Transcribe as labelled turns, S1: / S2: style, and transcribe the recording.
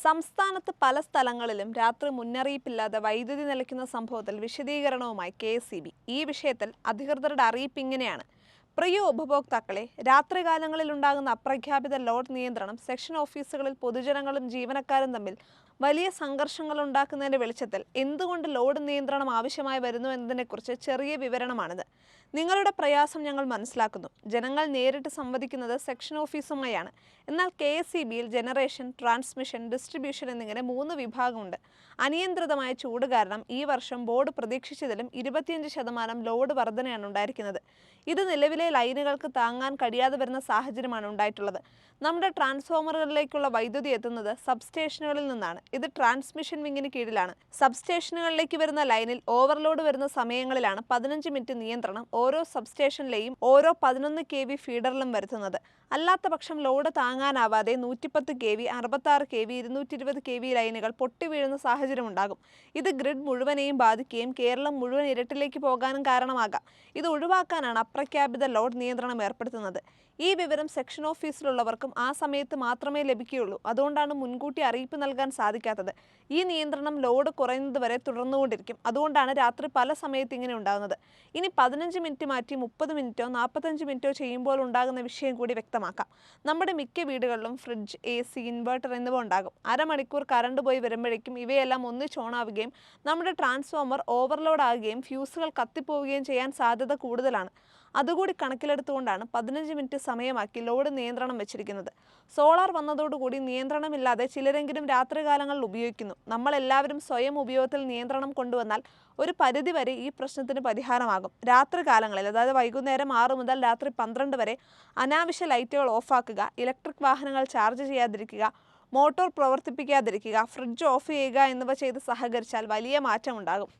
S1: സംസ്ഥാനത്ത് പല സ്ഥലങ്ങളിലും രാത്രി മുന്നറിയിപ്പില്ലാതെ വൈദ്യുതി നിലയ്ക്കുന്ന സംഭവത്തിൽ വിശദീകരണവുമായി കെ.എസ്.ഇ.ബി. ഈ വിഷയത്തിൽ അധികൃതരുടെ അറിയിപ്പ് ഇങ്ങനെയാണ്. പ്രിയ ഉപഭോക്താക്കളെ, രാത്രികാലങ്ങളിൽ ഉണ്ടാകുന്ന അപ്രഖ്യാപിത ലോഡ് നിയന്ത്രണം സെക്ഷൻ ഓഫീസുകളിൽ പൊതുജനങ്ങളും ജീവനക്കാരും തമ്മിൽ വലിയ സംഘർഷങ്ങൾ ഉണ്ടാക്കുന്നതിന്റെ വെളിച്ചത്തിൽ എന്തുകൊണ്ട് ലോഡ് നിയന്ത്രണം ആവശ്യമായി വരുന്നു എന്നതിനെക്കുറിച്ച് ചെറിയ വിവരണമാണിത്. നിങ്ങളുടെ പ്രയാസം ഞങ്ങൾ മനസ്സിലാക്കുന്നു. ജനങ്ങൾ നേരിട്ട് സംവദിക്കുന്നത് സെക്ഷൻ ഓഫീസുമായാണ്. എന്നാൽ കെ.എസ്.ഇ.ബിയിൽ ജനറേഷൻ, ട്രാൻസ്മിഷൻ, ഡിസ്ട്രിബ്യൂഷൻ എന്നിങ്ങനെ 3 വിഭാഗമുണ്ട്. അനിയന്ത്രിതമായ ചൂട് കാരണം ഈ വർഷം ബോർഡ് പ്രതീക്ഷിച്ചതിലും 25% ലോഡ് വർധനയാണ് ഉണ്ടായിരിക്കുന്നത്. ഇത് നിലവിലെ ലൈനുകൾക്ക് താങ്ങാൻ കഴിയാതെ വരുന്ന സാഹചര്യമാണ് ഉണ്ടായിട്ടുള്ളത്. നമ്മുടെ ട്രാൻസ്ഫോമറുകളിലേക്കുള്ള വൈദ്യുതി എത്തുന്നത് സബ്സ്റ്റേഷനുകളിൽ നിന്നാണ്. ഇത് ട്രാൻസ്മിഷൻ വിങ്ങിന് കീഴിലാണ്. സബ്സ്റ്റേഷനുകളിലേക്ക് വരുന്ന ലൈനിൽ ഓവർലോഡ് വരുന്ന സമയങ്ങളിലാണ് 15 മിനിറ്റ് നിയന്ത്രണം ഓരോ സബ്സ്റ്റേഷനിലെയും ഓരോ 11 kV ഫീഡറിലും വരുത്തുന്നത്. അല്ലാത്ത പക്ഷം ലോഡ് താങ്ങാനാവാതെ 110 kV, 66 kV, 220 kV ലൈനുകൾ പൊട്ടിവീഴുന്ന സാഹചര്യമുണ്ടാകും. ഇത് ഗ്രിഡ് മുഴുവനെയും ബാധിക്കുകയും കേരളം മുഴുവൻ ഇരുട്ടിലേക്ക് പോകാനും കാരണമാകാം. ഇത് ഒഴിവാക്കാനാണ് അപ്രഖ്യാപിത ലോഡ് നിയന്ത്രണം ഏർപ്പെടുത്തുന്നത്. ഈ വിവരം സെക്ഷൻ ഓഫീസിലുള്ളവർക്കും ആ സമയത്ത് മാത്രമേ ലഭിക്കുകയുള്ളൂ. അതുകൊണ്ടാണ് മുൻകൂട്ടി അറിയിപ്പ് നൽകാൻ സാധിക്കാത്തത്. ഈ നിയന്ത്രണം ലോഡ് കുറയുന്നതുവരെ തുടർന്നുകൊണ്ടിരിക്കും. അതുകൊണ്ടാണ് രാത്രി പല സമയത്ത് ഇങ്ങനെ ഉണ്ടാകുന്നത്. ഇനി 15 മിനിറ്റ് മാറ്റി 30 മിനിറ്റോ 45 മിനിറ്റോ ചെയ്യുമ്പോൾ ഉണ്ടാകുന്ന വിഷയം കൂടി വ്യക്തമാക്കാം. നമ്മുടെ മിക്ക വീടുകളിലും ഫ്രിഡ്ജ്, AC, ഇൻവെർട്ടർ എന്നിവ ഉണ്ടാകും. അരമണിക്കൂർ കറണ്ട് പോയി വരുമ്പോഴേക്കും ഇവയെല്ലാം ഒന്നിച്ച് ഓണാവുകയും നമ്മുടെ ട്രാൻസ്ഫോമർ ഓവർലോഡ് ആകുകയും ഫ്യൂസുകൾ കത്തിപ്പോവുകയും ചെയ്യാൻ സാധ്യത കൂടുതലാണ്. അതുകൂടി കണക്കിലെടുത്തുകൊണ്ടാണ് 15 മിനിറ്റ് സമയമാക്കി ലോഡ് നിയന്ത്രണം വെച്ചിരിക്കുന്നത്. സോളാർ വന്നതോടുകൂടി നിയന്ത്രണമില്ലാതെ ചിലരെങ്കിലും രാത്രികാലങ്ങളിൽ ഉപയോഗിക്കുന്നു. നമ്മളെല്ലാവരും സ്വയം ഉപയോഗത്തിൽ നിയന്ത്രണം കൊണ്ടുവന്നാൽ ഒരു പരിധിവരെ ഈ പ്രശ്നത്തിന് പരിഹാരമാകും. രാത്രികാലങ്ങളിൽ, അതായത് വൈകുന്നേരം 6 മുതൽ രാത്രി 12 വരെ അനാവശ്യ ലൈറ്റുകൾ ഓഫാക്കുക, ഇലക്ട്രിക് വാഹനങ്ങൾ ചാർജ് ചെയ്യാതിരിക്കുക, മോട്ടോർ പ്രവർത്തിപ്പിക്കാതിരിക്കുക, ഫ്രിഡ്ജ് ഓഫ് ചെയ്യുക എന്നിവ ചെയ്ത് സഹകരിച്ചാൽ വലിയ മാറ്റമുണ്ടാകും.